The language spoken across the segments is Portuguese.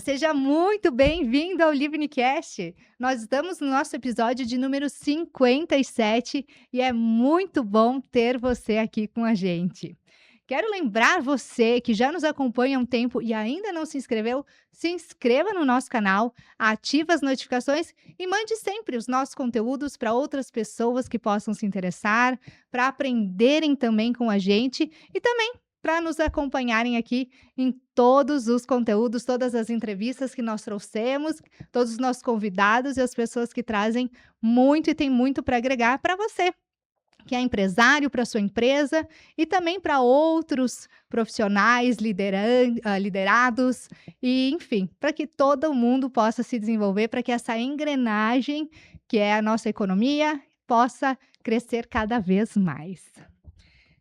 seja muito bem-vindo ao Livnicast. Nós estamos no nosso episódio de número 57 e é muito bom ter você aqui com a gente. Quero lembrar você que já nos acompanha há um tempo e ainda não se inscreveu, se inscreva no nosso canal, ative as notificações e mande sempre os nossos conteúdos para outras pessoas que possam se interessar, para aprenderem também com a gente e também para nos acompanharem aqui em todos os conteúdos, todas as entrevistas que nós trouxemos, todos os nossos convidados e as pessoas que trazem muito e tem muito para agregar para você, que é empresário, para sua empresa e também para outros profissionais liderados e, enfim, para que todo mundo possa se desenvolver, para que essa engrenagem, que é a nossa economia, possa crescer cada vez mais.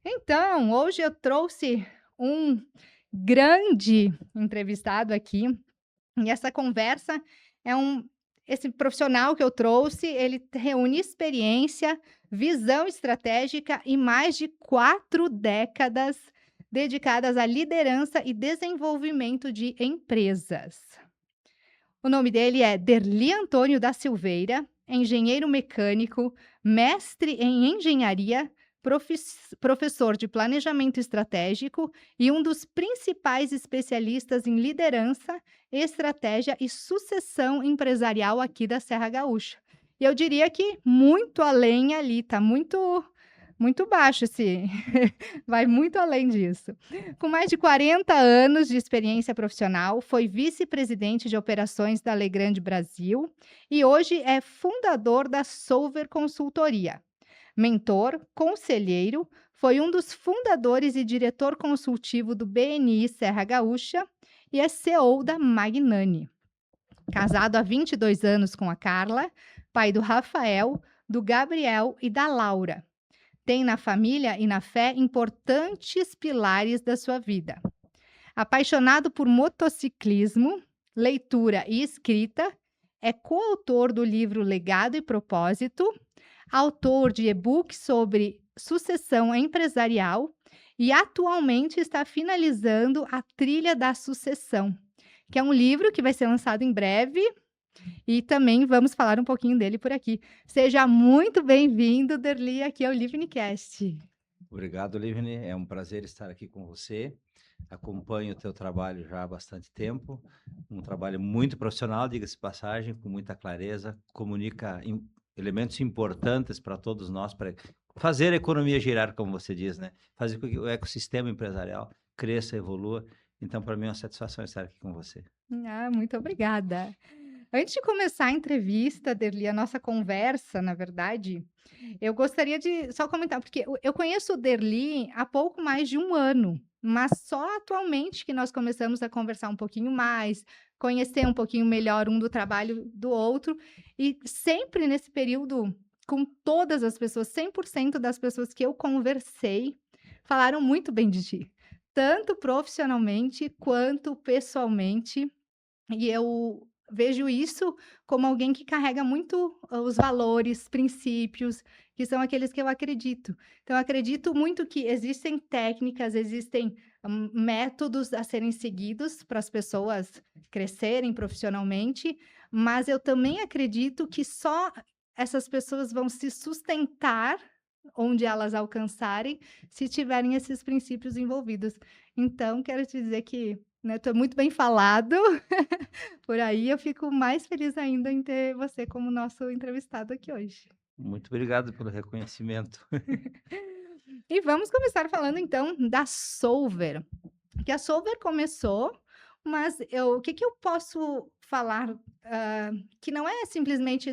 Então, hoje eu trouxe um grande entrevistado aqui, e essa conversa é esse profissional que eu trouxe, ele reúne experiência, visão estratégica e mais de 4 décadas dedicadas à liderança e desenvolvimento de empresas. O nome dele é Derli Antônio da Silveira, engenheiro mecânico, mestre em engenharia, professor de planejamento estratégico e um dos principais especialistas em liderança, estratégia e sucessão empresarial aqui da Serra Gaúcha. E eu diria que muito além ali, tá muito baixo esse vai muito além disso. Com mais de 40 anos de experiência profissional, foi vice-presidente de operações da Legrand Brasil e hoje é fundador da Solver Consultoria. Mentor, conselheiro, foi um dos fundadores e diretor consultivo do BNI Serra Gaúcha e é CEO da Magnani. Casado há 22 anos com a Carla, pai do Rafael, do Gabriel e da Laura. Tem na família e na fé importantes pilares da sua vida. Apaixonado por motociclismo, leitura e escrita, é coautor do livro Legado e Propósito, autor de e-book sobre sucessão empresarial e atualmente está finalizando A Trilha da Sucessão, que é um livro que vai ser lançado em breve e também vamos falar um pouquinho dele por aqui. Seja muito bem-vindo, Derli, aqui ao Livnicast. Obrigado, Livni. É um prazer estar aqui com você. Acompanho o teu trabalho já há bastante tempo. Um trabalho muito profissional, diga-se de passagem, com muita clareza, comunica elementos importantes para todos nós, para fazer a economia girar, como você diz, né? Fazer com que o ecossistema empresarial cresça, evolua. Então, para mim é uma satisfação estar aqui com você. Muito obrigada. Antes de começar a entrevista, Derli, a nossa conversa, na verdade, eu gostaria de só comentar, porque eu conheço o Derli há pouco mais de um ano, mas só atualmente que nós começamos a conversar um pouquinho mais, conhecer um pouquinho melhor um do trabalho do outro, e sempre nesse período, com todas as pessoas, 100% das pessoas que eu conversei, falaram muito bem de ti, tanto profissionalmente quanto pessoalmente. E eu vejo isso como alguém que carrega muito os valores, princípios, que são aqueles que eu acredito. Então, eu acredito muito que existem técnicas, existem métodos a serem seguidos para as pessoas crescerem profissionalmente, mas eu também acredito que só essas pessoas vão se sustentar onde elas alcançarem, se tiverem esses princípios envolvidos. Então, quero te dizer que, né, tu é muito bem falado. Por aí eu fico mais feliz ainda em ter você como nosso entrevistado aqui hoje. Muito obrigado pelo reconhecimento. E vamos começar falando então da Solver, que a Solver começou, mas o que que eu posso falar, que não é simplesmente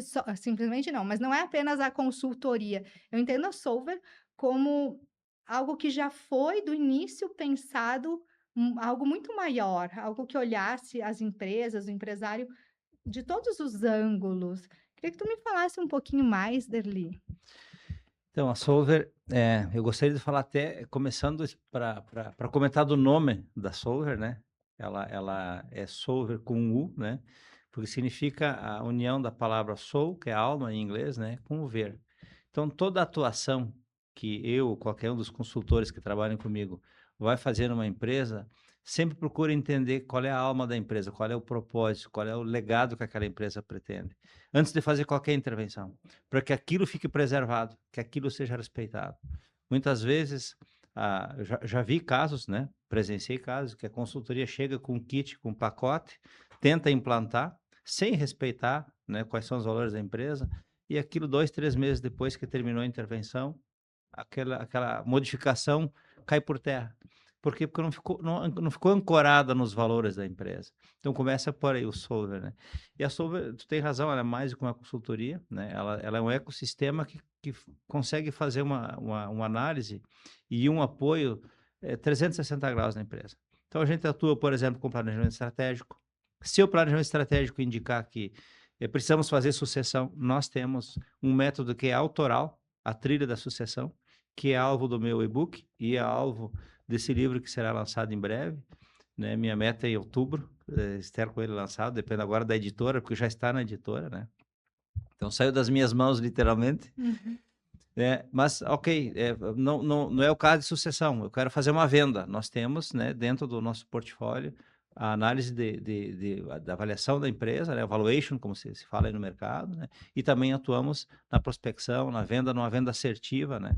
não, mas não é apenas a consultoria. Eu entendo a Solver como algo que já foi do início pensado, algo muito maior, algo que olhasse as empresas, o empresário de todos os ângulos. Queria que tu me falasse um pouquinho mais, Derli. Então, a Solver, eu gostaria de falar até, começando para comentar do nome da Solver, né? Ela é Solver com U, né? Porque significa a união da palavra soul, que é alma em inglês, né? Com o ver. Então, toda a atuação que eu, ou qualquer um dos consultores que trabalham comigo, vai fazer numa empresa, sempre procura entender qual é a alma da empresa, qual é o propósito, qual é o legado que aquela empresa pretende, antes de fazer qualquer intervenção, para que aquilo fique preservado, que aquilo seja respeitado. Muitas vezes, eu já vi casos, né? Presenciei casos que a consultoria chega com um kit, com um pacote, tenta implantar, sem respeitar, né, quais são os valores da empresa, e aquilo 2, 3 meses depois que terminou a intervenção, aquela modificação cai por terra. Por quê? Porque não ficou ancorada nos valores da empresa. Então começa por aí o Solver, né. E a Solver, tu tem razão, ela é mais do que uma consultoria, né, ela é um ecossistema que consegue fazer uma análise e um apoio, 360 graus na empresa. Então a gente atua, por exemplo, com planejamento estratégico. Se o planejamento estratégico indicar que, precisamos fazer sucessão, nós temos um método que é autoral, a trilha da sucessão, que é alvo do meu e-book e é alvo desse livro que será lançado em breve, né? Minha meta é em outubro, espero com ele lançado, depende agora da editora, porque já está na editora, né? Então saiu das minhas mãos literalmente, Uhum. mas ok, não é o caso de sucessão, eu quero fazer uma venda. Nós temos, né, dentro do nosso portfólio, a análise da avaliação da empresa, né, valuation, como se fala aí no mercado, né, e também atuamos na prospecção, na venda, numa venda assertiva, né,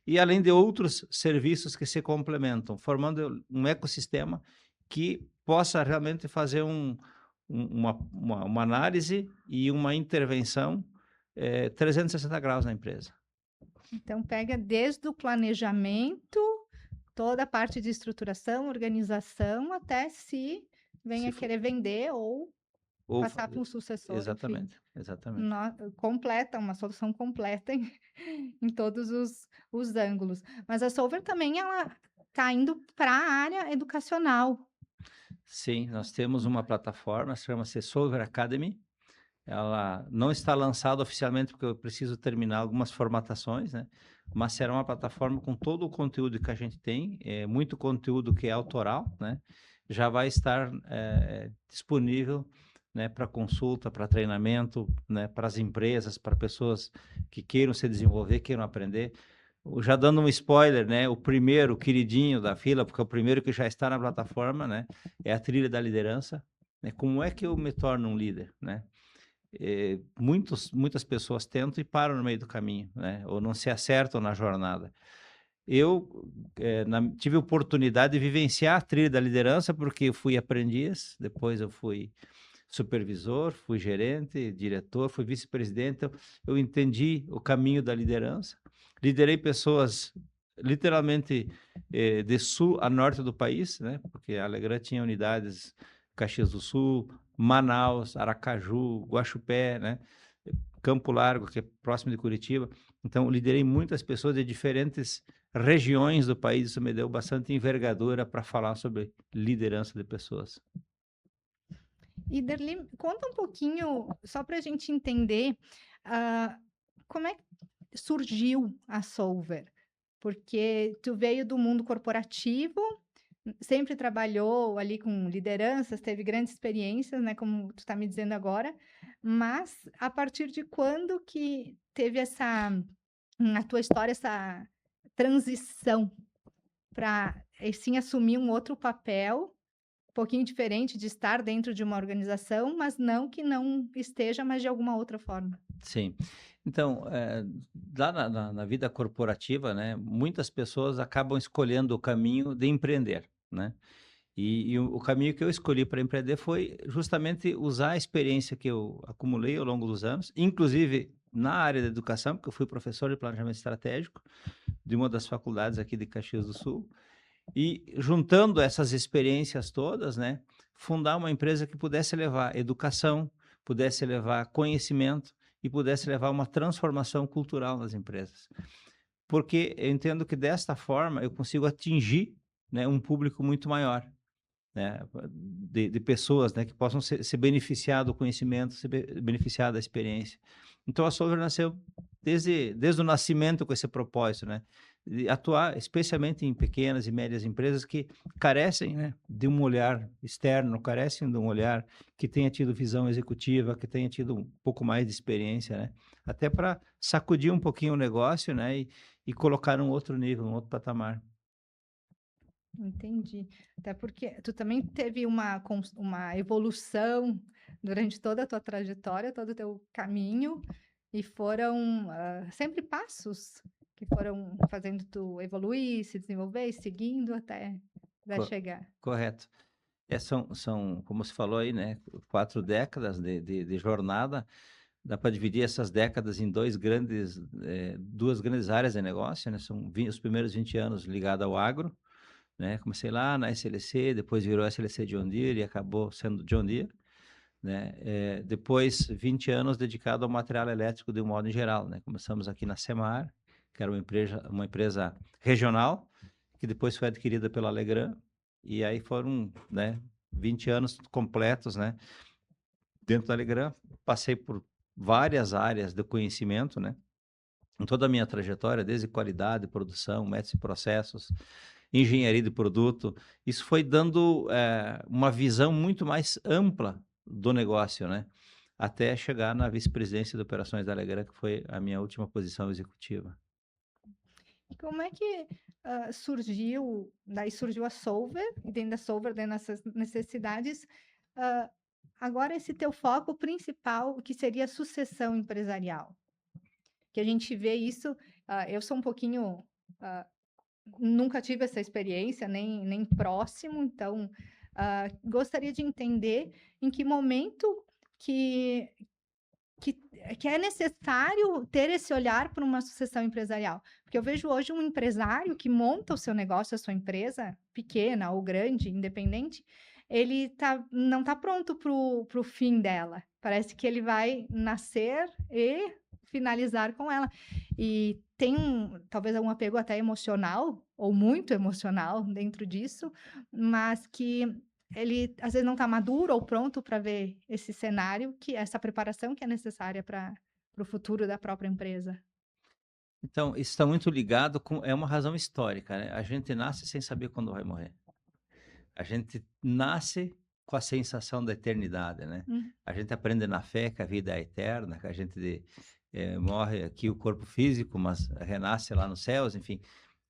e além de outros serviços que se complementam, formando um ecossistema que possa realmente fazer uma análise e uma intervenção 360 graus na empresa. Então pega desde o planejamento, toda a parte de estruturação, organização, até se Se venha for, querer vender ou ou, passar para um sucessor, enfim. exatamente, exatamente. Completa, uma solução completa em em todos os ângulos. Mas a Solver também ela está indo para a área educacional. Sim, nós temos uma plataforma, chama-se Solver Academy. Ela não está lançada oficialmente porque eu preciso terminar algumas formatações, né? Mas será uma plataforma com todo o conteúdo que a gente tem, muito conteúdo que é autoral, né? Já vai estar disponível, né, para consulta, para treinamento, né, para as empresas, para pessoas que queiram se desenvolver, queiram aprender. Já dando um spoiler, né? O primeiro, o queridinho da fila, porque é o primeiro que já está na plataforma, né? É a trilha da liderança. Né? Como é que eu me torno um líder, né? Muitas pessoas tentam e param no meio do caminho, né? Ou não se acertam na jornada. Eu tive a oportunidade de vivenciar a trilha da liderança, porque eu fui aprendiz, depois eu fui supervisor, fui gerente, diretor, fui vice-presidente. Então, eu entendi o caminho da liderança. Liderei pessoas literalmente de sul a norte do país, né? Porque a Alegrã tinha unidades Caxias do Sul, Manaus, Aracaju, Guaxupé, né? Campo Largo, que é próximo de Curitiba. Então, liderei muitas pessoas de diferentes regiões do país. Isso me deu bastante envergadura para falar sobre liderança de pessoas. E Derli, conta um pouquinho, só para a gente entender, ah, como é que surgiu a Solver? Porque tu veio do mundo corporativo, sempre trabalhou ali com lideranças, teve grandes experiências, né, como tu está me dizendo agora, mas a partir de quando que teve essa, na tua história, essa transição para, sim, assumir um outro papel, um pouquinho diferente de estar dentro de uma organização, mas não que não esteja, mas de alguma outra forma? Sim. Então, lá na vida corporativa, né, muitas pessoas acabam escolhendo o caminho de empreender, né? E o caminho que eu escolhi para empreender foi justamente usar a experiência que eu acumulei ao longo dos anos, inclusive na área da educação, porque eu fui professor de planejamento estratégico de uma das faculdades aqui de Caxias do Sul, e juntando essas experiências todas, né, fundar uma empresa que pudesse levar educação, pudesse levar conhecimento e pudesse levar uma transformação cultural nas empresas. Porque eu entendo que desta forma eu consigo atingir, né, um público muito maior, né, de pessoas, né, que possam se beneficiar do conhecimento, beneficiar da experiência. Então a Solver nasceu desde o nascimento com esse propósito, né, de atuar especialmente em pequenas e médias empresas que carecem, né, de um olhar externo, carecem de um olhar que tenha tido visão executiva, que tenha tido um pouco mais de experiência, né, até para sacudir um pouquinho o negócio, né, e colocar num outro nível, um outro patamar. Entendi. Até porque tu também teve uma evolução durante toda a tua trajetória, todo o teu caminho, e foram, sempre passos que foram fazendo tu evoluir, se desenvolver e seguindo até Co chegar. correto. São, como se falou aí, né, 4 décadas de jornada. Dá para dividir essas décadas em 2 grandes áreas de negócio, né, são os primeiros 20 anos ligado ao agro, né, comecei lá na SLC, depois virou SLC John Deere e acabou sendo John Deere, né, depois 20 anos dedicado ao material elétrico de um modo em geral, né, começamos aqui na Semar, que era uma empresa regional, que depois foi adquirida pela Legrand, e aí foram, né, 20 anos completos, né, dentro da Legrand. Passei por várias áreas do conhecimento, né, em toda a minha trajetória, desde qualidade, produção, métodos e processos, engenharia de produto. Isso foi dando uma visão muito mais ampla do negócio, né, até chegar na vice-presidência de operações da Legrand, que foi a minha última posição executiva. E como é que, surgiu a Solver, e dentro da Solver, dentro dessas necessidades, hã, agora esse teu foco principal, que seria a sucessão empresarial, que a gente vê isso, eu sou um pouquinho, hã, nunca tive essa experiência, nem próximo, então, gostaria de entender em que momento que que que é necessário ter esse olhar para uma sucessão empresarial. Porque eu vejo hoje um empresário que monta o seu negócio, a sua empresa, pequena ou grande, independente, ele não está pronto para o fim dela. Parece que ele vai nascer e finalizar com ela. E tem talvez um apego até emocional, ou muito emocional dentro disso, mas que ele às vezes não está maduro ou pronto para ver esse cenário, que essa preparação que é necessária para o futuro da própria empresa. Então, isso está muito ligado com uma razão histórica, né, a gente nasce sem saber quando vai morrer. A gente nasce com a sensação da eternidade, né. Hum. A gente aprende na fé que a vida é eterna, que a gente, morre aqui o corpo físico, mas renasce lá nos céus, enfim.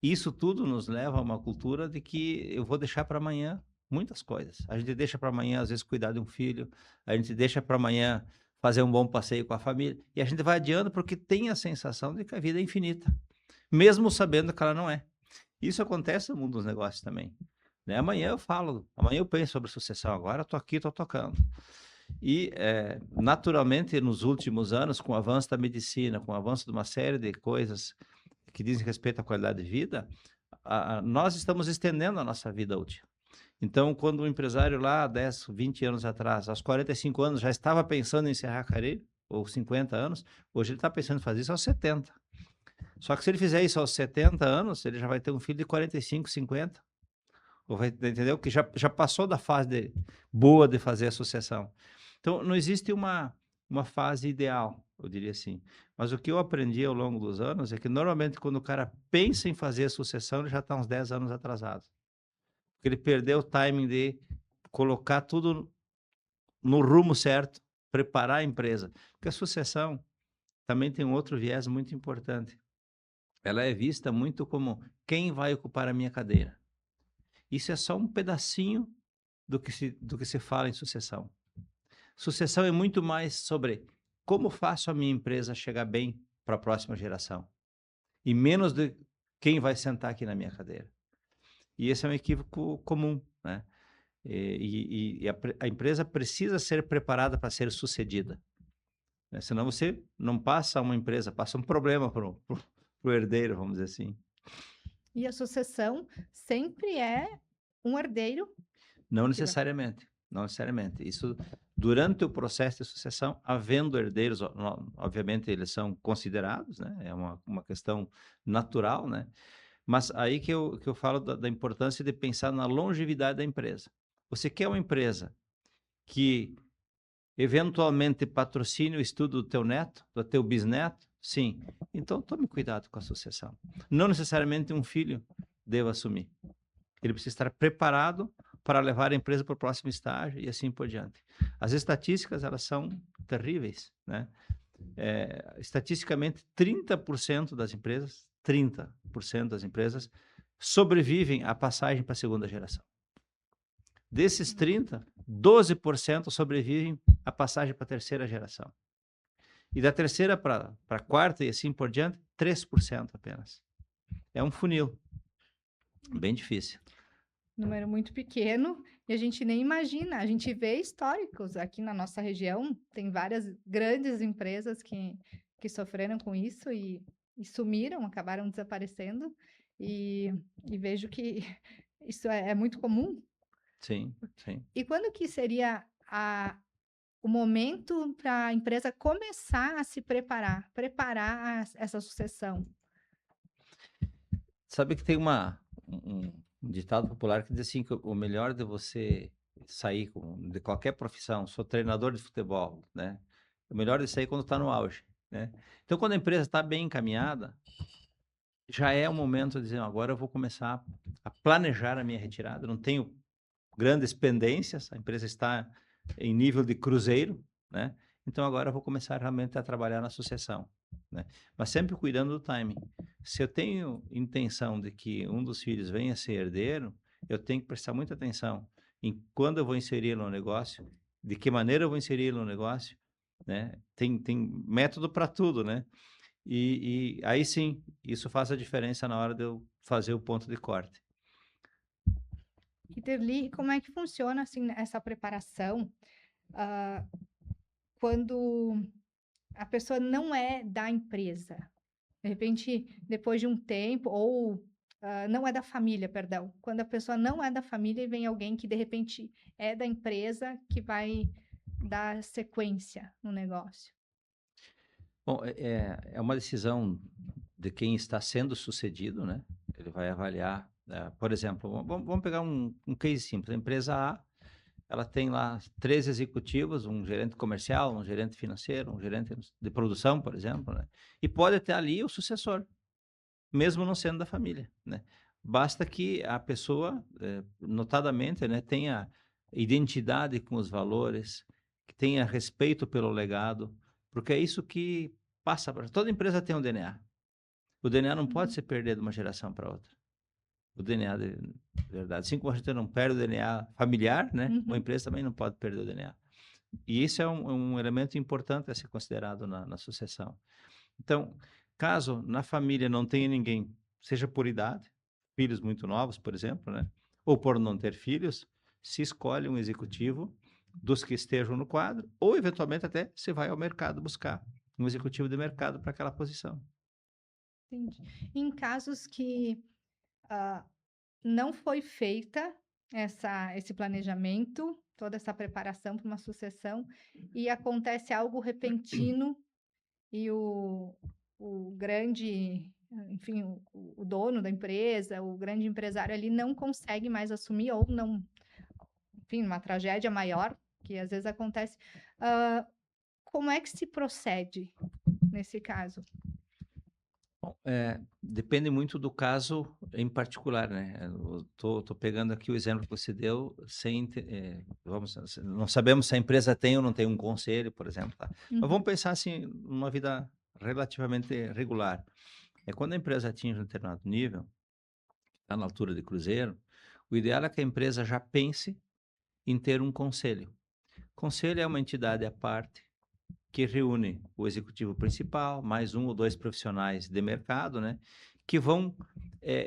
Isso tudo nos leva a uma cultura de que eu vou deixar para amanhã muitas coisas. A gente deixa para amanhã, às vezes, cuidar de um filho, a gente deixa para amanhã fazer um bom passeio com a família, e a gente vai adiando porque tem a sensação de que a vida é infinita, mesmo sabendo que ela não é. Isso acontece no mundo dos negócios também, né. Amanhã eu penso sobre sucessão, agora eu tô aqui, tô tocando. E, naturalmente, nos últimos anos, com o avanço da medicina, com o avanço de uma série de coisas que dizem respeito à qualidade de vida, nós estamos estendendo a nossa vida útil. Então, quando o empresário lá 10, 20 anos atrás, aos 45 anos, já estava pensando em encerrar a carreira, ou 50 anos, hoje ele está pensando em fazer isso aos 70. Só que se ele fizer isso aos 70 anos, ele já vai ter um filho de 45, 50. Ou vai, entendeu? Que já passou da fase boa de fazer a sucessão. Então, não existe uma fase ideal, eu diria assim. Mas o que eu aprendi ao longo dos anos é que, normalmente, quando o cara pensa em fazer a sucessão, ele já está uns 10 anos atrasado. Porque ele perdeu o timing de colocar tudo no rumo certo, preparar a empresa. Porque a sucessão também tem um outro viés muito importante. Ela é vista muito como quem vai ocupar a minha cadeira. Isso é só um pedacinho do que se fala em sucessão. Sucessão é muito mais sobre como faço a minha empresa chegar bem para a próxima geração, e menos de quem vai sentar aqui na minha cadeira. E esse é um equívoco comum, né? A empresa precisa ser preparada para ser sucedida, né? Senão você não passa uma empresa, passa um problema para o herdeiro, vamos dizer assim. E a sucessão sempre é um herdeiro Não que vai. necessariamente, não necessariamente. Isso, durante o processo de sucessão, havendo herdeiros, obviamente eles são considerados, né? É uma questão natural, né? Mas aí que eu falo da importância de pensar na longevidade da empresa. Você quer uma empresa que eventualmente patrocine o estudo do teu neto, do teu bisneto? Sim. Então tome cuidado com a sucessão. Não necessariamente um filho deva assumir. Ele precisa estar preparado para levar a empresa para o próximo estágio e assim por diante. As estatísticas, elas são terríveis, né? Estatisticamente, 30% das empresas 30% das empresas sobrevivem à passagem para a segunda geração. Desses 30, 12% sobrevivem à passagem para a terceira geração. E da terceira para a quarta e assim por diante, 3% apenas. É um funil. Bem difícil. Número muito pequeno e a gente nem imagina. A gente vê históricos aqui na nossa região, tem várias grandes empresas que sofreram com isso e sumiram, acabaram desaparecendo. E vejo que isso é muito comum. Sim, sim. E quando que seria o momento para a empresa começar a se preparar essa sucessão? Sabe que tem um ditado popular que diz assim, que o melhor de você sair de qualquer profissão, sou treinador de futebol, né? O melhor de sair quando está no auge, né? Então, quando a empresa está bem encaminhada, já é o momento de dizer, agora eu vou começar a planejar a minha retirada. Eu não tenho grandes pendências, a empresa está em nível de cruzeiro, né? Então agora eu vou começar realmente a trabalhar na sucessão, né? Mas sempre cuidando do timing. Se eu tenho intenção de que um dos filhos venha a ser herdeiro, eu tenho que prestar muita atenção em quando eu vou inserir no negócio, de que maneira eu vou inserir no negócio, né? Tem método para tudo, né? E aí sim, isso faz a diferença na hora de eu fazer o ponto de corte. Iterli, como é que funciona assim essa preparação ah, quando a pessoa não é da empresa? De repente, depois de um tempo, ou não é da família, perdão. Quando a pessoa não é da família e vem alguém que de repente é da empresa que vai dar sequência no negócio. Bom, é uma decisão de quem está sendo sucedido, né? Ele vai avaliar, por exemplo, vamos pegar um case simples. A empresa A, ela tem lá 3 executivos, um gerente comercial, um gerente financeiro, um gerente de produção, por exemplo, né? E pode ter ali o sucessor, mesmo não sendo da família, né? Basta que a pessoa, notadamente, né, tenha identidade com os valores, que tenha respeito pelo legado, porque é isso que passa para toda empresa tem um DNA. O DNA não pode Uhum. se perder de uma geração para outra. O DNA de verdade. Assim como a gente não perde o DNA familiar, né? Uma Uhum. empresa também não pode perder o DNA. E isso é um elemento importante a ser considerado na sucessão. Então, caso na família não tenha ninguém, seja por idade, filhos muito novos, por exemplo, né? Ou por não ter filhos, se escolhe um executivo dos que estejam no quadro, ou eventualmente até se vai ao mercado buscar um executivo de mercado para aquela posição. Entendi. Em casos que não foi feita esse planejamento, toda essa preparação para uma sucessão, e acontece algo repentino e o grande, enfim, o dono da empresa, o grande empresário ali não consegue mais assumir ou não, enfim, uma tragédia maior que às vezes acontece. Hã, como é que se procede nesse caso? Bom, depende muito do caso em particular, né? Eu tô pegando aqui o exemplo que você deu, não sabemos se a empresa tem ou não tem um conselho, por exemplo, tá? Mas Uhum, vamos pensar assim, numa vida relativamente regular. É quando a empresa atinge um determinado nível, está na altura de cruzeiro, o ideal é que a empresa já pense em ter um conselho. Conselho é uma entidade à parte que reúne o executivo principal, mais um ou dois profissionais de mercado, né, que vão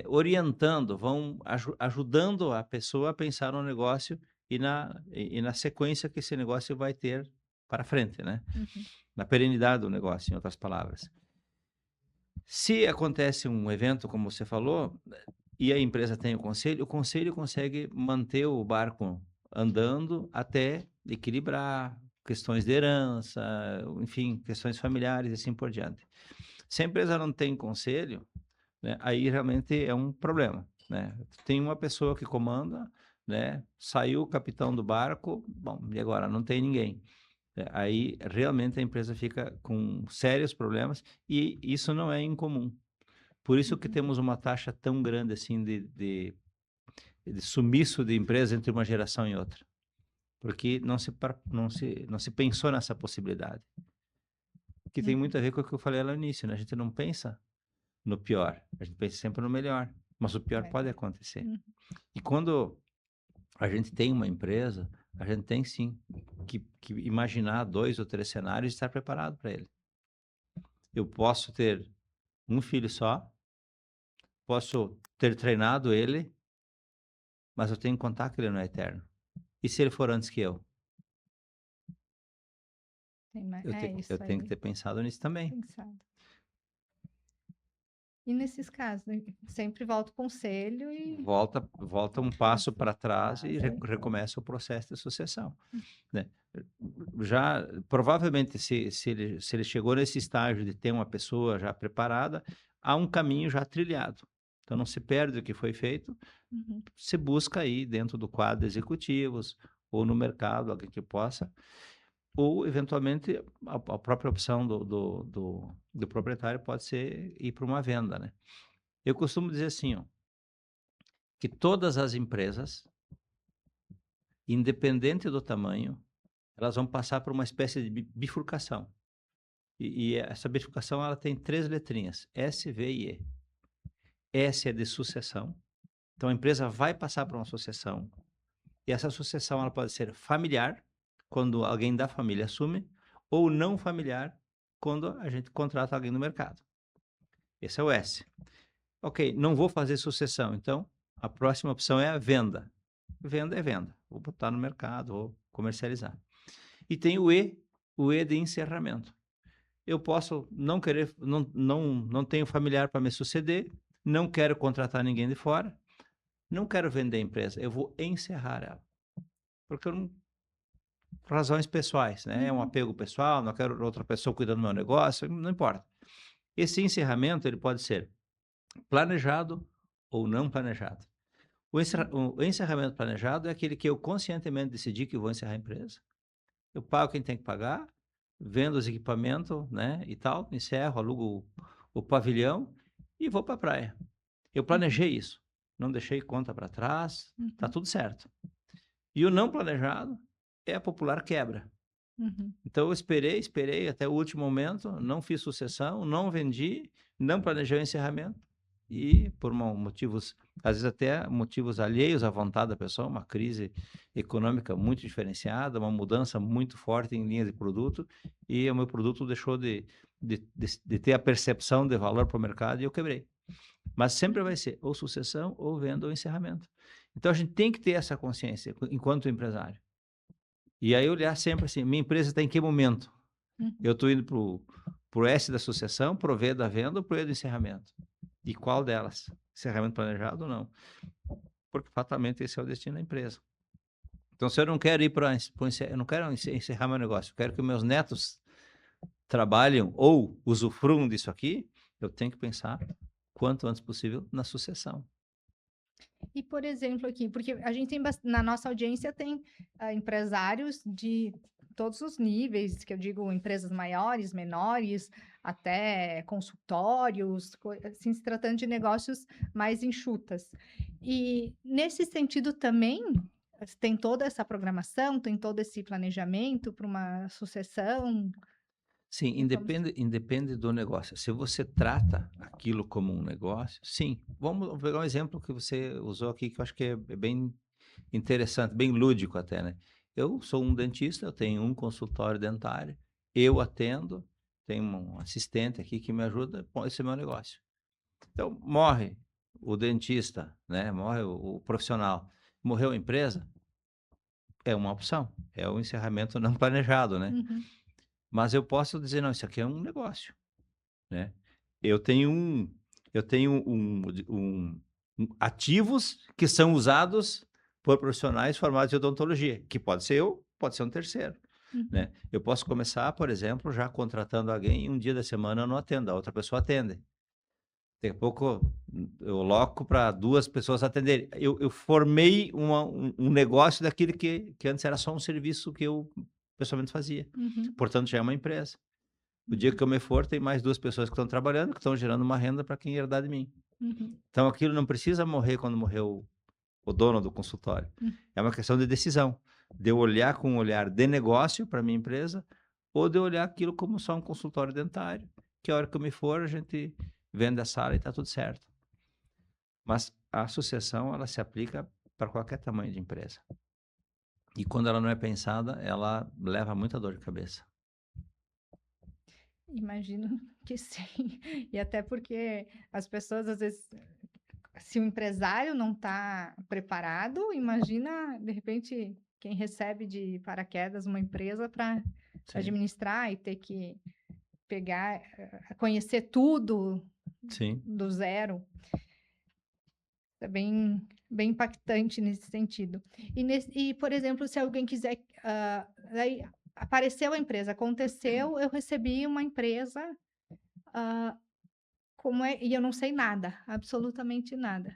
orientando, vão ajudando a pessoa a pensar no negócio e na sequência que esse negócio vai ter para frente, né? uhum, Na perenidade do negócio, em outras palavras. Se acontece um evento, como você falou, e a empresa tem o conselho consegue manter o barco andando até equilibrar questões de herança, enfim, questões familiares e assim por diante. Se a empresa não tem conselho, né, aí realmente é um problema, né? Tem uma pessoa que comanda, né? Saiu o capitão do barco, bom, e agora não tem ninguém. Aí realmente a empresa fica com sérios problemas e isso não é incomum. Por isso que uhum. temos uma taxa tão grande assim de sumiço de empresa entre uma geração e outra, porque não se pensou nessa possibilidade, que tem muito a Uhum. ver com o que eu falei lá no início, né? A gente não pensa no pior. A gente pensa sempre no melhor, mas o pior pode Verdade. acontecer. Uhum. E quando a gente tem uma empresa, a gente tem sim que imaginar 2 ou 3 cenários e estar preparado para ele. Eu posso ter um filho só, posso ter treinado ele, mas eu tenho que contar que ele não é eterno. E se ele for antes que eu? É Eu isso tenho que aí, ter pensado nisso também. pensado. E nesses casos, né, sempre volta o conselho e Volta um pra passo para trás e trás. recomeça o processo de sucessão, né. Já provavelmente se ele chegou nesse estágio de ter uma pessoa já preparada, há um caminho já trilhado. Então não se perde o que foi feito, Uhum. se busca aí dentro do quadro de executivos ou no mercado alguém que possa, ou eventualmente a própria opção do proprietário pode ser ir para uma venda, né. Eu costumo dizer assim, ó, que todas as empresas, independente do tamanho, elas vão passar por uma espécie de bifurcação. E essa bifurcação ela tem 3 letrinhas, S, V e E. S é de sucessão, então a empresa vai passar por uma sucessão, e essa sucessão ela pode ser familiar, quando alguém da família assume, ou não familiar, quando a gente contrata alguém no mercado. Esse é o S. Ok, não vou fazer sucessão, então a próxima opção é a venda. Venda é venda, vou botar no mercado, vou comercializar. E tem o E de encerramento. Eu posso não querer, não tenho familiar para me suceder, não quero contratar ninguém de fora, não quero vender a empresa, eu vou encerrar ela. Porque eu não, por razões pessoais, né? É um Uhum. apego pessoal, não quero outra pessoa cuidando do meu negócio, não importa. Esse encerramento ele pode ser planejado ou não planejado. O encerramento planejado é aquele que eu conscientemente decidi que vou encerrar a empresa. Eu pago quem tem que pagar, vendo os equipamentos, né, e tal, encerro, alugo o pavilhão e vou para a praia. Eu Uhum. planejei isso, não deixei conta para trás, tá Uhum. tudo certo. E o não planejado é a popular quebra. Uhum. Então eu esperei até o último momento, não fiz sucessão, não vendi, não planejei o encerramento e por motivos, às vezes até motivos alheios à vontade da pessoa, uma crise econômica muito diferenciada, uma mudança muito forte em linha de produto e o meu produto deixou de ter a percepção de valor para o mercado e eu quebrei. Mas sempre vai ser ou sucessão, ou venda, ou encerramento. Então a gente tem que ter essa consciência enquanto empresário. E aí olhar sempre assim, minha empresa está em que momento? Uhum. Eu estou indo para o S da sucessão, para o V da venda ou para o E do encerramento? E qual delas? Encerramento planejado ou não? Porque fatalmente esse é o destino da empresa. Então, se eu não quero ir para eu não quero encerrar meu negócio, eu quero que meus netos trabalhem ou usufruam disso aqui, eu tenho que pensar quanto antes possível na sucessão. E, por exemplo, aqui, porque a gente tem na nossa audiência tem empresários de todos os níveis, que eu digo empresas maiores, menores, até consultórios, assim, se tratando de negócios mais enxutas. E nesse sentido também tem toda essa programação, tem todo esse planejamento para uma sucessão. Sim, E como... independe do negócio. Se você trata aquilo como um negócio, sim. Vamos pegar um exemplo que você usou aqui, que eu acho que é bem interessante, bem lúdico até, né? Eu sou um dentista, eu tenho um consultório dentário, eu atendo, tenho um assistente aqui que me ajuda, bom, esse é meu negócio. Então, morre o dentista, né? Morre o profissional, morreu a empresa, é uma opção, é o encerramento não planejado, né? Uhum. Mas eu posso dizer, não, isso aqui é um negócio, né? Eu tenho um, eu tenho ativos que são usados por profissionais formados em odontologia, que pode ser eu, pode ser um terceiro, Uhum. né? Eu posso começar, por exemplo, já contratando alguém e um dia da semana eu não atendo, a outra pessoa atende. Daqui a pouco eu loco para 2 pessoas atenderem. Eu formei um negócio daquilo que antes era só um serviço que eu pessoalmente fazia. Uhum. Portanto, já é uma empresa. O dia Uhum. que eu me for, tem mais 2 pessoas que estão trabalhando, que estão gerando uma renda para quem herdar de mim. Uhum. Então aquilo não precisa morrer quando morreu o dono do consultório. Uhum. É uma questão de decisão, de eu olhar com um olhar de negócio para minha empresa, ou de eu olhar aquilo como só um consultório dentário, que a hora que eu me for, a gente vende essa área e está tudo certo. Mas a sucessão, ela se aplica para qualquer tamanho de empresa. E quando ela não é pensada, ela leva muita dor de cabeça. Imagino que sim. E até porque as pessoas, às vezes, se o empresário não está preparado, imagina, de repente, quem recebe de paraquedas uma empresa para Sim, administrar e ter que pegar, conhecer tudo sim. do zero. É bem impactante nesse sentido. E, por exemplo, se alguém quiser, aí apareceu a empresa, aconteceu, eu recebi uma empresa, ah, como é, e eu não sei nada, absolutamente nada,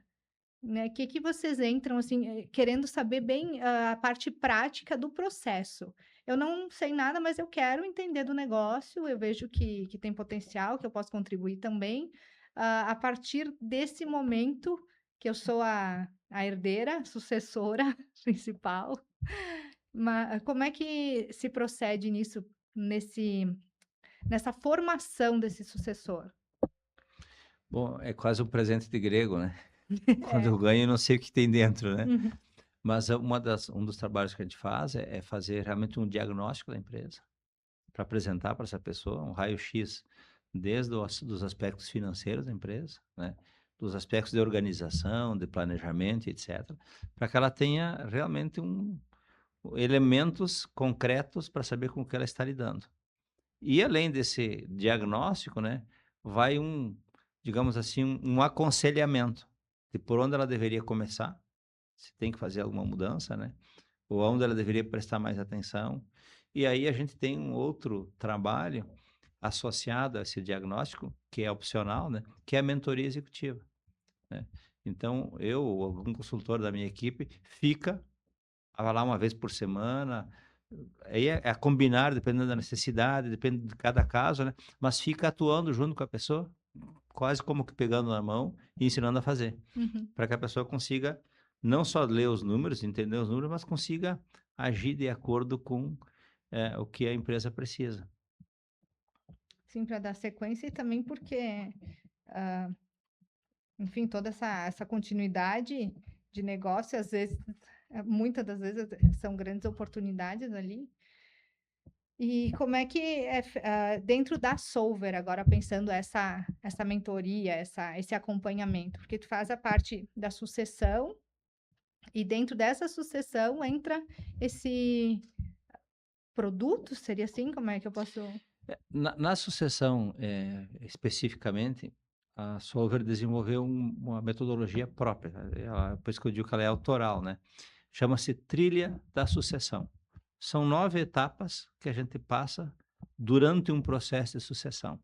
né? Que vocês entram assim, querendo saber bem, a parte prática do processo. Eu não sei nada, mas eu quero entender do negócio, eu vejo que tem potencial, que eu posso contribuir também. A partir desse momento que eu sou a herdeira, sucessora principal, como é que se procede nisso, nessa formação desse sucessor? Bom, é quase um presente de grego, né? Quando É. eu ganho, eu não sei o que tem dentro, né? Uhum. Mas um dos trabalhos que a gente faz é fazer realmente um diagnóstico da empresa, para apresentar para essa pessoa um raio-x, desde dos aspectos financeiros da empresa, né? Dos aspectos de organização, de planejamento, etc., para que ela tenha realmente elementos concretos para saber com o que ela está lidando. E além desse diagnóstico, né, vai digamos assim, um aconselhamento de por onde ela deveria começar, se tem que fazer alguma mudança, né, ou aonde ela deveria prestar mais atenção. E aí a gente tem um outro trabalho associado a esse diagnóstico, que é opcional, né, que é a mentoria executiva, né. Então eu ou algum consultor da minha equipe vai lá uma vez por semana, aí é a combinar, dependendo da necessidade, depende de cada caso, né, mas fica atuando junto com a pessoa, quase como que pegando na mão e ensinando a fazer, Uhum. para que a pessoa consiga não só ler os números, entender os números, mas consiga agir de acordo com, o que a empresa precisa. Sim, para dar sequência e também porque, enfim, toda essa continuidade de negócio, às vezes, muitas das vezes são grandes oportunidades ali. E como é que dentro da Solver, agora pensando essa mentoria, esse acompanhamento, porque tu faz a parte da sucessão e dentro dessa sucessão entra esse produto, seria assim? Como é que eu posso. Na sucessão, especificamente, a Solver desenvolveu uma metodologia própria, por isso que eu digo que ela é autoral, né, chama-se trilha da sucessão. São 9 etapas que a gente passa durante um processo de sucessão.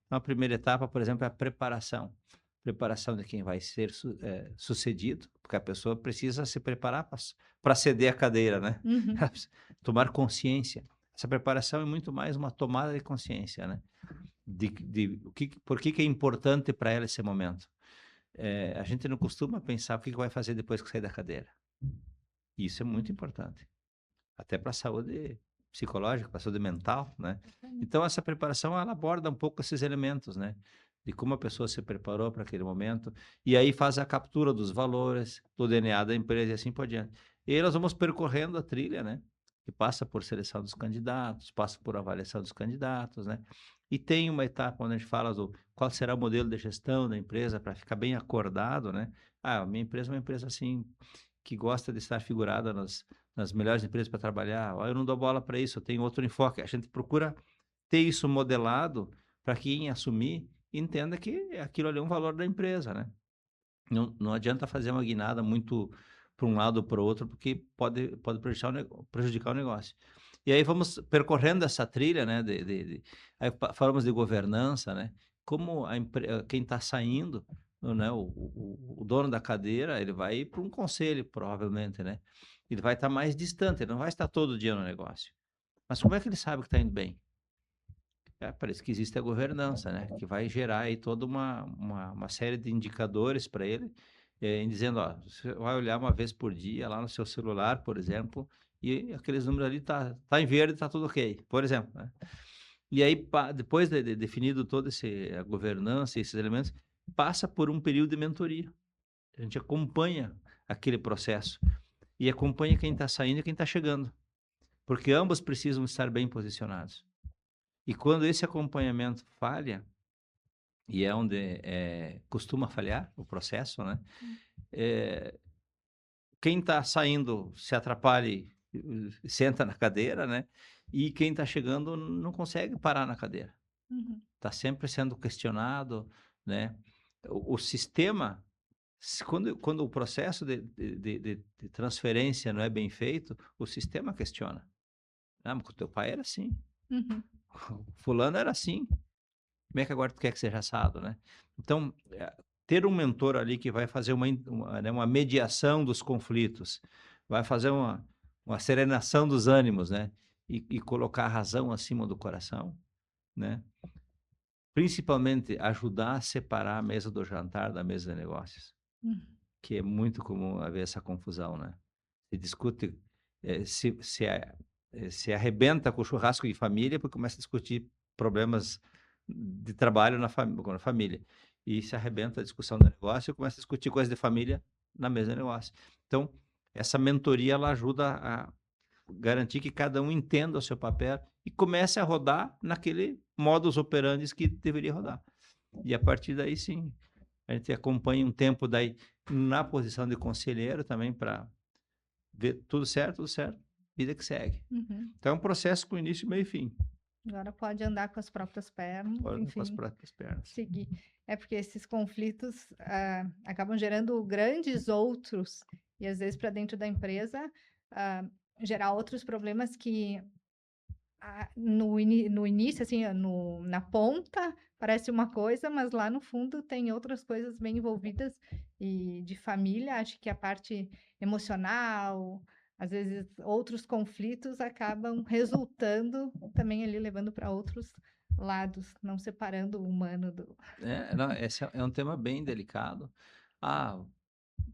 Então, a primeira etapa, por exemplo, é a preparação. Preparação de quem vai ser sucedido, porque a pessoa precisa se preparar para ceder a cadeira, né? Uhum, Tomar consciência. Essa preparação é muito mais uma tomada de consciência, né? Por que é importante para ela esse momento. A gente não costuma pensar o que vai fazer depois que sair da cadeira. E isso é muito importante. Até para a saúde psicológica, para a saúde mental, né. exatamente. Então essa preparação ela aborda um pouco esses elementos, né, de como a pessoa se preparou para aquele momento, e aí faz a captura dos valores, do DNA da empresa e assim por diante. E aí nós vamos percorrendo a trilha, né, que passa por seleção dos candidatos, passa por avaliação dos candidatos, né, e tem uma etapa onde a gente fala do qual será o modelo de gestão da empresa para ficar bem acordado, né. "Ah, minha empresa é uma empresa, assim, que gosta de estar figurada nas melhores empresas para trabalhar. "Ó, eu não dou bola para isso, eu tenho outro enfoque". A gente procura ter isso modelado para quem assumir entenda que aquilo ali é um valor da empresa, né. Não adianta fazer uma guinada muito para um lado ou para o outro, porque pode prejudicar o negócio. E aí vamos percorrendo essa trilha, né, aí falamos de governança, né, como quem está saindo, né, o dono da cadeira, ele vai para um conselho provavelmente, né. Ele vai estar mais distante, ele não vai estar todo dia no negócio. Mas como é que ele sabe que está indo bem? Parece que existe a governança, né, que vai gerar aí toda uma série de indicadores para ele, em dizendo: "Ó, você vai olhar uma vez por dia lá no seu celular, por exemplo, e aqueles números ali tá em verde, tá tudo ok", por exemplo, né. E aí, depois de definido toda a governança e esses elementos, passa por um período de mentoria. A gente acompanha aquele processo e acompanha quem está saindo e quem está chegando, porque ambos precisam estar bem posicionados. E quando esse acompanhamento falha, e é onde costuma falhar o processo, né? Eh, quem está saindo se atrapalha e senta na cadeira, né? E quem está chegando não consegue parar na cadeira. Uhum. Está sempre sendo questionado, né? O sistema, quando o processo de transferência não é bem feito, o sistema questiona. Ah, mas o teu pai era assim, Uhum. fulano era assim, como é que agora tu quer que seja assado, né? Então, ter um mentor ali que vai fazer né, uma mediação dos conflitos, vai fazer uma serenação dos ânimos, né? E colocar a razão acima do coração, né? Principalmente ajudar a separar a mesa do jantar da mesa de negócios, Uhum. que é muito comum haver essa confusão, né? Se discute, se arrebenta com o churrasco de família porque começa a discutir problemas de trabalho com a família. E se arrebenta a discussão do negócio e começa a discutir coisas de família na mesa de negócio. Então, essa mentoria ela ajuda a garantir que cada um entenda o seu papel e comece a rodar naquele modus operandi que deveria rodar. E a partir daí, sim, a gente acompanha um tempo daí na posição de conselheiro também para ver tudo certo, vida que segue. Uhum. Então é um processo com início, meio e fim. Agora pode andar com as próprias pernas, Fora com as enfim, próprias pernas. seguir. É porque esses conflitos acabam gerando grandes outros, e às vezes para dentro da empresa, ah, gerar outros problemas que no início, assim, na ponta, parece uma coisa, mas lá no fundo tem outras coisas bem envolvidas, e de família, acho que a parte emocional, às vezes outros conflitos acabam resultando também ali, levando para outros lados, não separando o humano do. Não, esse é um tema bem delicado. Ah, o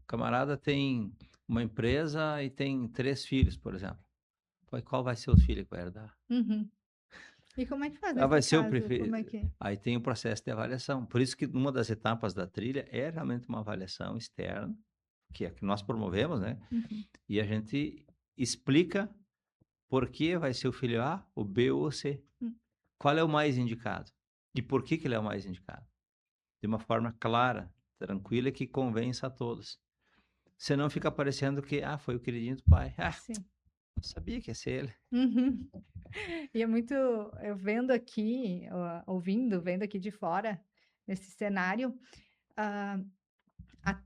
camarada tem uma empresa e tem 3 filhos, por exemplo. Pô, qual vai ser o filho que vai herdar? Uhum. E como é que faz Vai nesse ser o caso? Como é preferido. que. Aí tem o processo de avaliação. Por isso que uma das etapas da trilha é realmente uma avaliação externa, que é a que nós promovemos, né? Uhum. E a gente explica por que vai ser o filho A, o B ou o C. Hum. Qual é o mais indicado? E por que ele é o mais indicado? De uma forma clara, tranquila, que convença a todos. Senão fica parecendo que, foi o queridinho do pai. Sim. Sabia que ia ser ele. Uhum. E é muito, eu vendo aqui, vendo aqui de fora, nesse cenário, ah,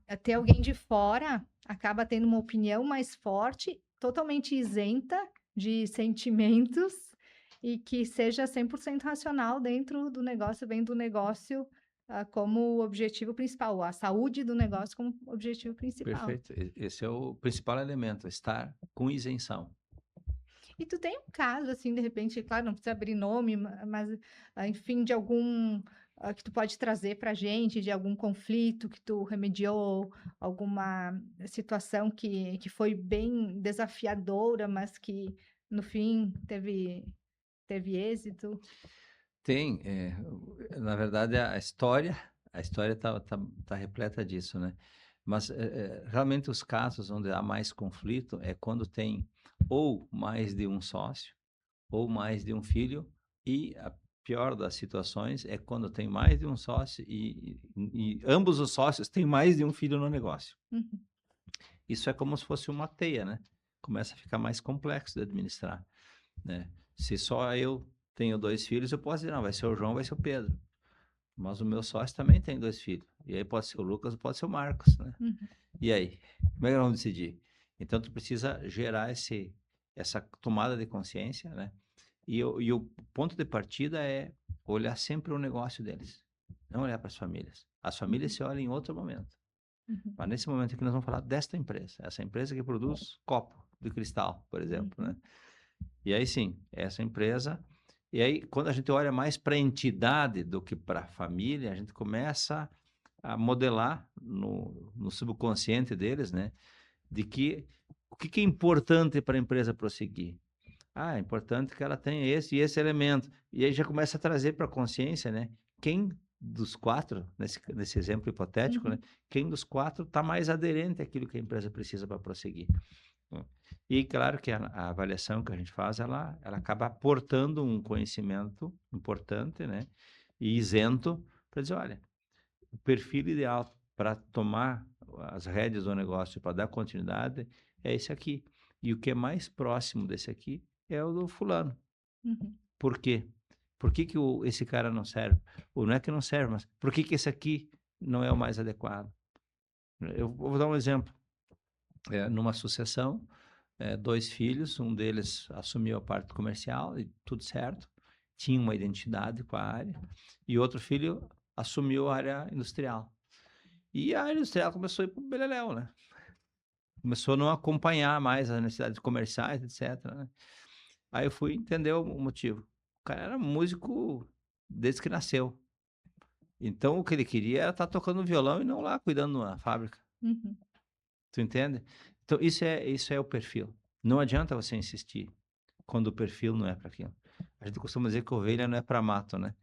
até alguém de fora acaba tendo uma opinião mais forte, totalmente isenta de sentimentos, e que seja 100% racional dentro do negócio, vem do negócio, como objetivo principal, a saúde do negócio como objetivo principal. Perfeito. Esse é o principal elemento, estar com isenção. E tu tem um caso, assim, de repente, claro, não precisa abrir nome, mas, enfim, de algum, que tu pode trazer pra gente, de algum conflito que tu remediou, alguma situação que foi bem desafiadora, mas que no fim teve êxito? Tem, na verdade, a história tá repleta disso, né? Mas, realmente os casos onde há mais conflito é quando tem ou mais de um sócio, ou mais de um filho, e a pior das situações é quando tem mais de um sócio e ambos os sócios têm mais de um filho no negócio. Uhum, Isso é como se fosse uma teia, né? Começa a ficar mais complexo de administrar, né? Se só eu tenho 2 filhos, eu posso dizer: "Não, vai ser o João, vai ser o Pedro", mas o meu sócio também tem 2 filhos, e aí pode ser o Lucas, pode ser o Marcos, né. uhum, E aí, como é que nós vamos decidir? Então tu precisa gerar essa tomada de consciência, né, e o ponto de partida é olhar sempre o negócio deles, não olhar para as famílias. As famílias uhum, se olham em outro momento, uhum, mas nesse momento aqui nós vamos falar desta empresa, essa empresa que produz copo de cristal, por exemplo, né. uhum, E aí sim, essa empresa. E aí, quando a gente olha mais para a entidade do que para a família, a gente começa a modelar no subconsciente deles, né? De que o que é importante para a empresa prosseguir? Ah, é importante que ela tenha esse e esse elemento. E aí já começa a trazer para a consciência, né? Quem dos 4, nesse exemplo hipotético, né? Uhum, Quem dos 4 está mais aderente àquilo que a empresa precisa para prosseguir. Né? E claro que a avaliação que a gente faz, ela acaba aportando um conhecimento importante, né? E isento para dizer, olha, o perfil ideal para tomar as rédeas do negócio, para dar continuidade, é esse aqui. E o que é mais próximo desse aqui é o do fulano. uhum, Por quê? Por que que esse cara não serve? Ou não é que não serve, mas por que que esse aqui não é o mais adequado? Eu vou dar um exemplo. Numa sucessão, 2 filhos, um deles assumiu a parte comercial e tudo certo, tinha uma identidade com a área, e outro filho assumiu a área industrial. E a área industrial começou a ir para o beleléu, né? Começou a não acompanhar mais as necessidades comerciais, etc, né? Aí eu fui entender o motivo. O cara era músico desde que nasceu. Então o que ele queria era estar tocando violão e não lá cuidando da fábrica. uhum, Tu entende? Então isso é o perfil. Não adianta você insistir quando o perfil não é para aquilo. A gente costuma dizer que ovelha não é para mato, né?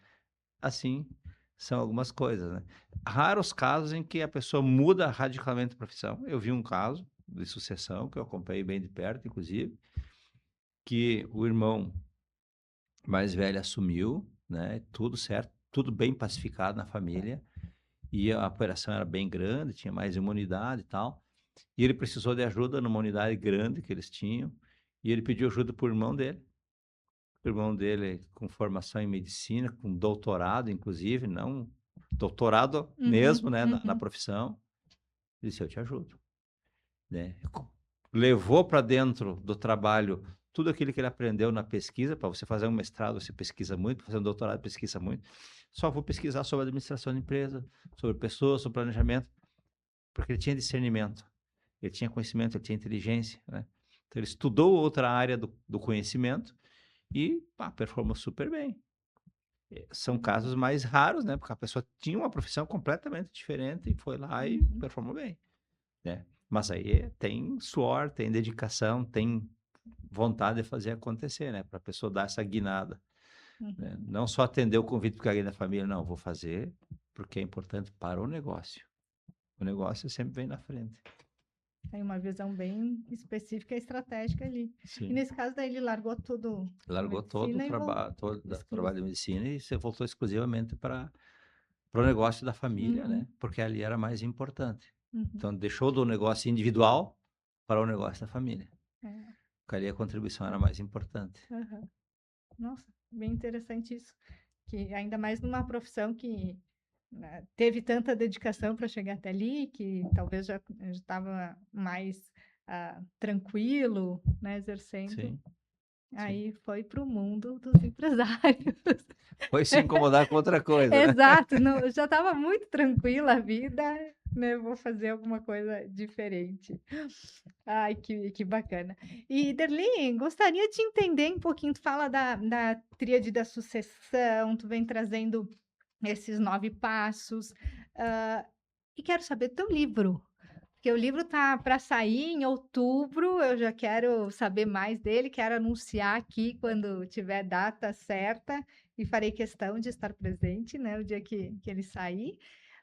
Assim são algumas coisas, né? Raros casos em que a pessoa muda radicalmente a profissão. Eu vi um caso de sucessão que eu acompanhei bem de perto, inclusive, que o irmão mais velho assumiu, né? Tudo certo, tudo bem pacificado na família, e a operação era bem grande, tinha mais uma unidade e tal. E ele precisou de ajuda numa unidade grande que eles tinham, e ele pediu ajuda para o irmão dele. O irmão dele com formação em medicina, com doutorado, inclusive, não doutorado uhum, mesmo, né, na uhum, profissão. Ele disse: eu te ajudo, né? Levou para dentro do trabalho tudo aquilo que ele aprendeu na pesquisa. Para você fazer um mestrado, você pesquisa muito, para fazer um doutorado, pesquisa muito. Só vou pesquisar sobre administração de empresa, sobre pessoas, sobre planejamento, porque ele tinha discernimento, ele tinha conhecimento, ele tinha inteligência, né? Então ele estudou outra área do conhecimento e pá, performou super bem. São casos mais raros, né? Porque a pessoa tinha uma profissão completamente diferente e foi lá e uhum, performou bem, né? Mas aí tem suor, tem dedicação, tem vontade de fazer acontecer, né? Para a pessoa dar essa guinada, né? uhum. Não só atender o convite porque alguém da família, não, vou fazer porque é importante para o negócio. O negócio sempre vem na frente. Tem uma visão bem específica e estratégica ali. E Sim. nesse caso, daí ele largou tudo a Largou todo o medicina e voltou trabalho de exclusivo. medicina e você voltou exclusivamente para o negócio da família, Uhum, né? Porque ali era mais importante. uhum. Então, deixou do negócio individual para o negócio da família. É, Porque ali a contribuição era mais importante. aham. Nossa, bem interessante isso. Que ainda mais numa profissão que, né, teve tanta dedicação para chegar até ali, que talvez já estava mais tranquilo, né, exercendo. Sim, sim. Aí foi para o mundo dos empresários. Foi se incomodar com outra coisa, né? Exato, não, já estava muito tranquila a vida, né? Vou fazer alguma coisa diferente. Ai, que bacana. E, Derlin, gostaria de entender um pouquinho, tu fala da tríade da sucessão, tu vem trazendo esses 9 passos, hã, e quero saber do teu livro, porque o livro tá para sair em outubro, eu já quero saber mais dele, quero anunciar aqui quando tiver data certa, e farei questão de estar presente, né, o dia que ele sair,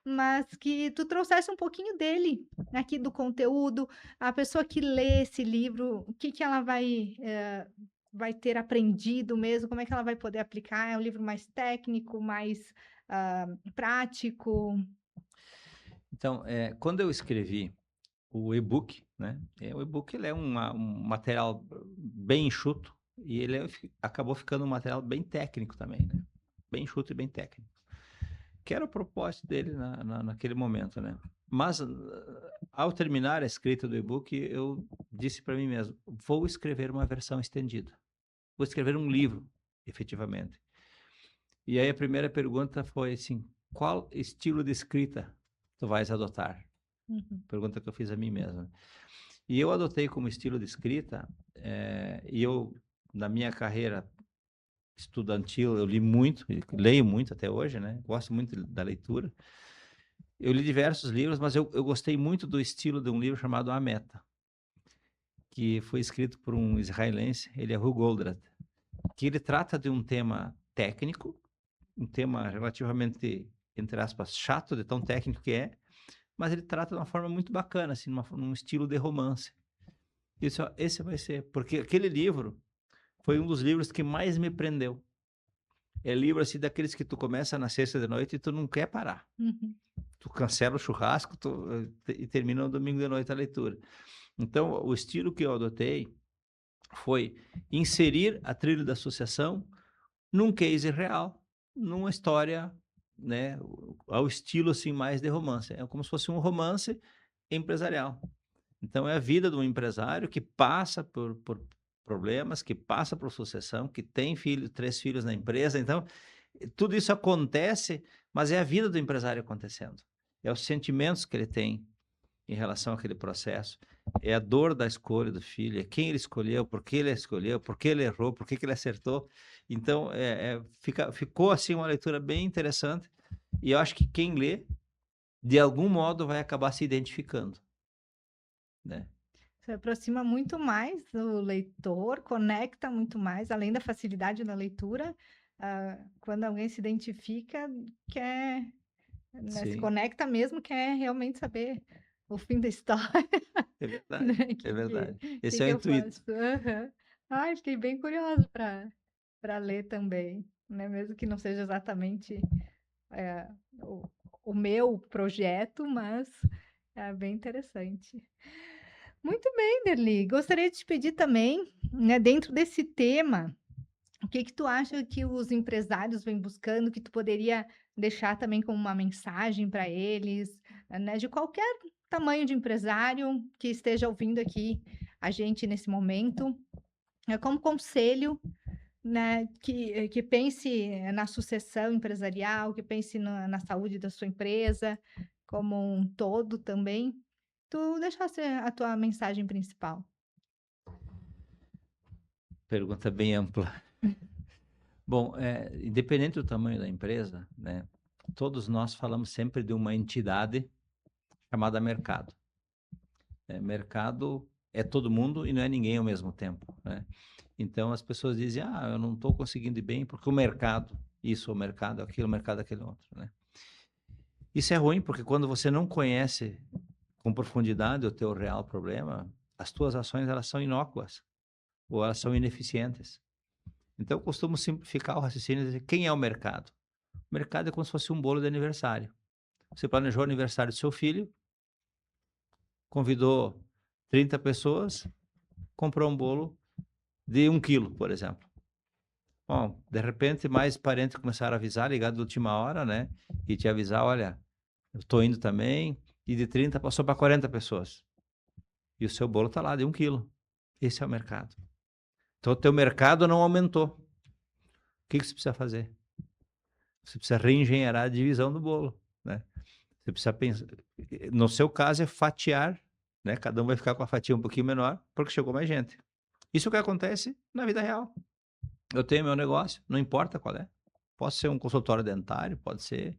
mas que tu trouxesse um pouquinho dele, aqui do conteúdo, a pessoa que lê esse livro, o que que ela vai ter aprendido mesmo, como é que ela vai poder aplicar? É um livro mais técnico, mais, prático? Então, quando eu escrevi o e-book, né? O e-book ele é um material bem enxuto e ele acabou ficando um material bem técnico também, né? Bem enxuto e bem técnico. Que era o propósito dele naquele momento, né? Mas ao terminar a escrita do e-book, eu disse para mim mesmo: vou escrever uma versão estendida, vou escrever um livro, efetivamente. E aí a primeira pergunta foi assim: qual estilo de escrita tu vais adotar? Uhum, Pergunta que eu fiz a mim mesmo. E eu adotei como estilo de escrita, e eu, na minha carreira estudantil, eu li muito, leio muito até hoje, né? Gosto muito da leitura. Eu li diversos livros, mas eu gostei muito do estilo de um livro chamado A Meta, que foi escrito por um israelense, ele é Hugh Goldratt, que ele trata de um tema técnico, um tema relativamente, entre aspas, chato, de tão técnico que é, mas ele trata de uma forma muito bacana, assim, num estilo de romance. Isso, ó, esse vai ser, porque aquele livro foi um dos livros que mais me prendeu. É livro assim daqueles que tu começa na sexta de noite e tu não quer parar. Uhum. Tu cancela o churrasco e termina no domingo de noite a leitura. Então, o estilo que eu adotei foi inserir a trilha da associação num case real, numa história, né, ao estilo assim mais de romance. É como se fosse um romance empresarial. Então, é a vida de um empresário que passa por problemas, que passa por sucessão, que tem filho, 3 filhos na empresa. Então, tudo isso acontece, mas é a vida do empresário acontecendo. É os sentimentos que ele tem em relação àquele processo. É a dor da escolha do filho, é quem ele escolheu, por que ele escolheu, por que ele errou, por que ele acertou. Então, ficou assim uma leitura bem interessante. E eu acho que quem lê, de algum modo, vai acabar se identificando, né? Se aproxima muito mais do leitor, conecta muito mais, além da facilidade da leitura, quando alguém se identifica, quer, né, se Sim, conecta mesmo, quer realmente saber o fim da história, é verdade, né? é verdade. Que Esse é que o eu intuito. faço? Aham. Ai, fiquei bem curiosa para ler também, né? Mesmo que não seja exatamente é, o, o meu projeto, mas é bem interessante. Muito bem, Derli. Gostaria de te pedir também, né, dentro desse tema, o que que tu acha que os empresários vêm buscando, que tu poderia deixar também como uma mensagem para eles, né, de qualquer tamanho de empresário que esteja ouvindo aqui a gente nesse momento, como conselho, né, que pense na sucessão empresarial, que pense na saúde da sua empresa como um todo também. Tu deixasse a tua mensagem principal. Pergunta bem ampla. Bom, independente do tamanho da empresa, né, todos nós falamos sempre de uma entidade chamada mercado. Mercado é todo mundo e não é ninguém ao mesmo tempo, né? Então as pessoas dizem, eu não estou conseguindo ir bem porque o mercado, isso, o mercado, aquele outro, né? Isso é ruim porque quando você não conhece com profundidade o teu real problema, as tuas ações elas são inócuas ou elas são ineficientes. Então eu costumo simplificar o raciocínio e dizer, quem é o mercado? O mercado é como se fosse um bolo de aniversário. Você planejou o aniversário do seu filho, convidou 30 pessoas, comprou um bolo de 1 quilo, por exemplo. Bom, de repente, mais parentes começaram a avisar, ligado de última hora, né? E te avisar, olha, eu estou indo também. E de 30 passou para 40 pessoas. E o seu bolo está lá, de 1 quilo. Esse é o mercado. Então, o teu mercado não aumentou. O que você precisa fazer? Você precisa reengenheirar a divisão do bolo, né? Você precisa pensar... No seu caso, é fatiar, né? Cada um vai ficar com a fatia um pouquinho menor, porque chegou mais gente. Isso é o que acontece na vida real. Eu tenho meu negócio, não importa qual é. Pode ser um consultório dentário, pode ser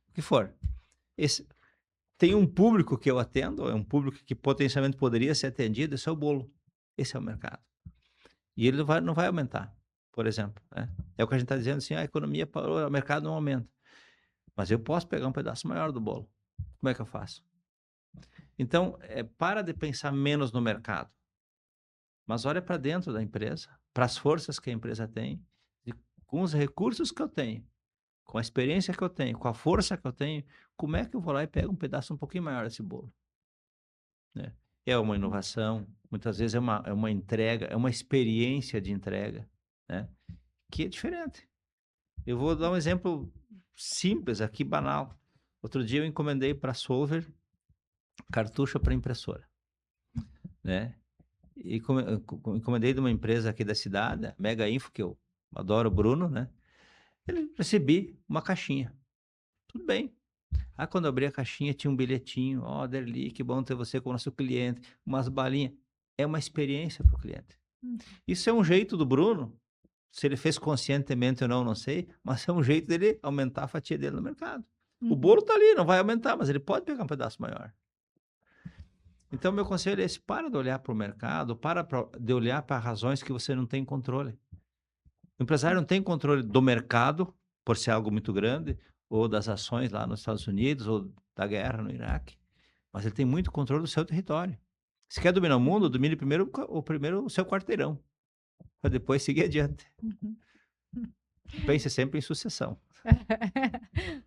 o que for. Tem um público que eu atendo, é um público que potencialmente poderia ser atendido, esse é o bolo. Esse é o mercado. E ele não vai aumentar, por exemplo, né? É o que a gente está dizendo assim, a economia parou, o mercado não aumenta. Mas eu posso pegar um pedaço maior do bolo. Como é que eu faço? Então, para de pensar menos no mercado, mas olha para dentro da empresa, para as forças que a empresa tem, e com os recursos que eu tenho, com a experiência que eu tenho, com a força que eu tenho, como é que eu vou lá e pego um pedaço um pouquinho maior desse bolo, né? É uma inovação, muitas vezes é uma entrega, é uma experiência de entrega, né? Que é diferente. Eu vou dar um exemplo simples aqui, banal. Outro dia eu encomendei para a Solver cartucho para impressora, né? E encomendei de uma empresa aqui da cidade, Mega Info, que eu adoro o Bruno, né? Eu recebi uma caixinha. Tudo bem. Quando eu abri a caixinha, tinha um bilhetinho. Derli, que bom ter você como nosso cliente. Umas balinhas. É uma experiência para o cliente. Isso é um jeito do Bruno, se ele fez conscientemente ou não, não sei, mas é um jeito dele aumentar a fatia dele no mercado. O Uhum. bolo está ali, não vai aumentar, mas ele pode pegar um pedaço maior. Então, meu conselho é esse: para de olhar para o mercado, de olhar para razões que você não tem controle. O empresário não tem controle do mercado, por ser algo muito grande, ou das ações lá nos Estados Unidos, ou da guerra no Iraque, mas ele tem muito controle do seu território. Se quer dominar o mundo, Uhum, domine primeiro o seu quarteirão, para depois seguir adiante. uhum. Pense sempre em sucessão.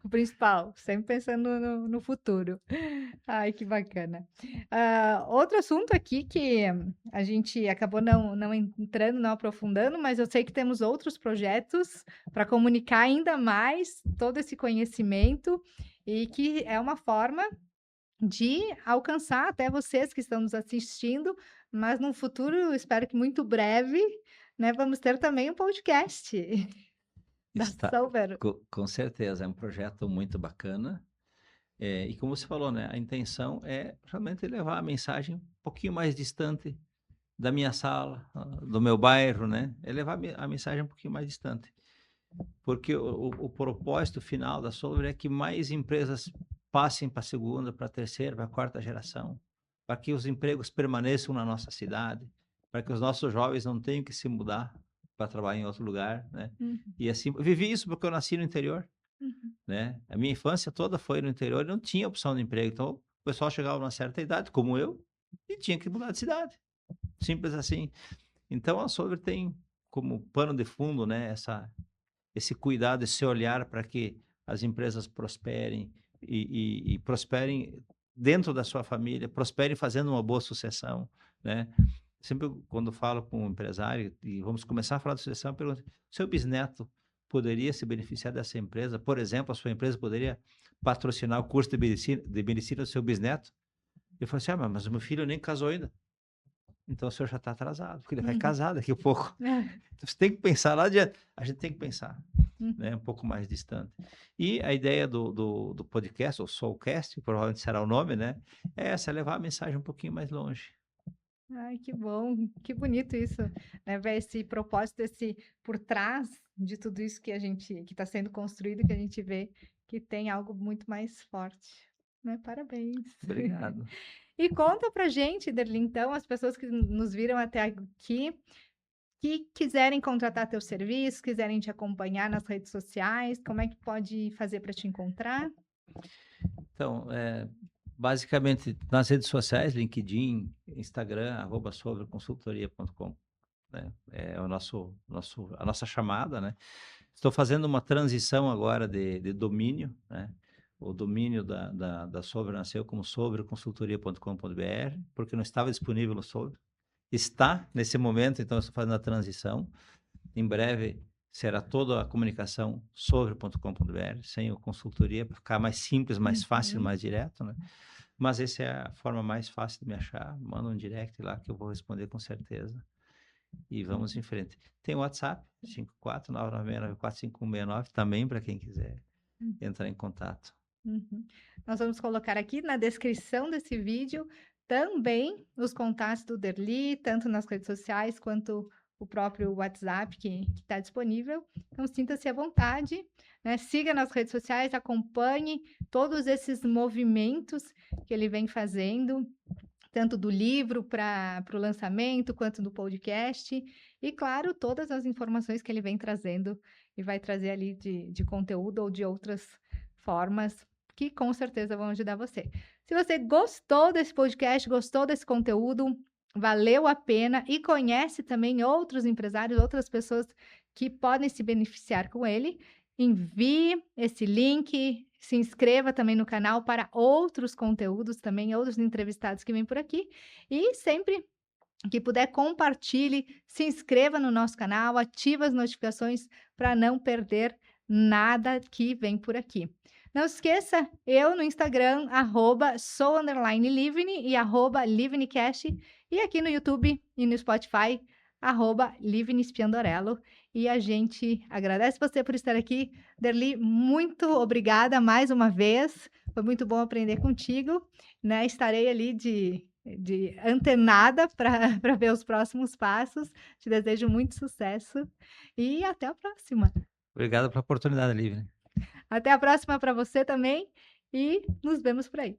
O principal, sempre pensando no futuro. Ai, que bacana. Outro assunto aqui que a gente acabou não entrando, não aprofundando, mas eu sei que temos outros projetos para comunicar ainda mais todo esse conhecimento e que é uma forma de alcançar até vocês que estão nos assistindo, mas num futuro, espero que muito breve, né, vamos ter também um podcast da Está, Solver. com certeza, é um projeto muito bacana. E como você falou, né, a intenção é realmente levar a mensagem um pouquinho mais distante da minha sala, do meu bairro, né? É levar a mensagem um pouquinho mais distante. Porque o propósito final da Solver é que mais empresas passem para a segunda, para a terceira, para a quarta geração, para que os empregos permaneçam na nossa cidade, para que os nossos jovens não tenham que se mudar para trabalhar em outro lugar, né? Uhum, E assim, eu vivi isso porque eu nasci no interior, uhum, né? A minha infância toda foi no interior e não tinha opção de emprego. Então, o pessoal chegava numa certa idade, como eu, e tinha que mudar de cidade. Simples assim. Então, a Solver tem como pano de fundo, né, esse cuidado, esse olhar para que as empresas prosperem e prosperem dentro da sua família, prosperem fazendo uma boa sucessão, né? Sempre quando falo com um empresário e vamos começar a falar de sucessão, eu pergunto: seu bisneto poderia se beneficiar dessa empresa? Por exemplo, a sua empresa poderia patrocinar o curso de medicina do seu bisneto? Ele falou assim: mas o meu filho nem casou ainda. Então o senhor já está atrasado, porque ele vai uhum. casar daqui a pouco. É, Então, você tem que pensar lá adiante. A gente tem que pensar, uhum. né, um pouco mais distante. E a ideia do podcast, o Soulcast, que provavelmente será o nome, né, é essa, é levar a mensagem um pouquinho mais longe. Ai, que bom, que bonito isso, né, ver esse propósito, esse por trás de tudo isso que está sendo construído, que a gente vê que tem algo muito mais forte, né, parabéns. Obrigado. E conta pra gente, Derli, então, as pessoas que nos viram até aqui, que quiserem contratar teu serviço, quiserem te acompanhar nas redes sociais, como é que pode fazer para te encontrar? Então, basicamente, nas redes sociais, LinkedIn, Instagram, @sobreconsultoria.com, né, é a nossa chamada, né. Estou fazendo uma transição agora de domínio, né. O domínio da Solver nasceu como sobreconsultoria.com.br, porque não estava disponível no Solver. Está nesse momento, então eu estou fazendo a transição. Em breve será toda a comunicação sobre.com.br, sem o consultoria, para ficar mais simples, mais fácil, Uhum, mais direto, né? Mas essa é a forma mais fácil de me achar. Manda um direct lá que eu vou responder com certeza. E vamos uhum, em frente. Tem o WhatsApp, 54996945169, também para quem quiser uhum, entrar em contato. uhum. Nós vamos colocar aqui na descrição desse vídeo também os contatos do Derli, tanto nas redes sociais quanto o próprio WhatsApp que está disponível. Então, sinta-se à vontade, né? Siga nas redes sociais, acompanhe todos esses movimentos que ele vem fazendo, tanto do livro para o lançamento, quanto do podcast. E, claro, todas as informações que ele vem trazendo e vai trazer ali de conteúdo ou de outras formas que com certeza vão ajudar você. Se você gostou desse podcast, gostou desse conteúdo, valeu a pena e conhece também outros empresários, outras pessoas que podem se beneficiar com ele, envie esse link, se inscreva também no canal para outros conteúdos também, outros entrevistados que vêm por aqui. E sempre que puder, compartilhe, se inscreva no nosso canal, ative as notificações para não perder nada que vem por aqui. Não esqueça, eu no Instagram, @sou_livni e @livnicast, e aqui no YouTube e no Spotify, @livnispiandorello. E a gente agradece você por estar aqui. Derli, muito obrigada mais uma vez. Foi muito bom aprender contigo, né? Estarei ali de antenada para para ver os próximos passos. Te desejo muito sucesso e até a próxima. Obrigado pela oportunidade, Lívia. Até a próxima para você também e nos vemos por aí.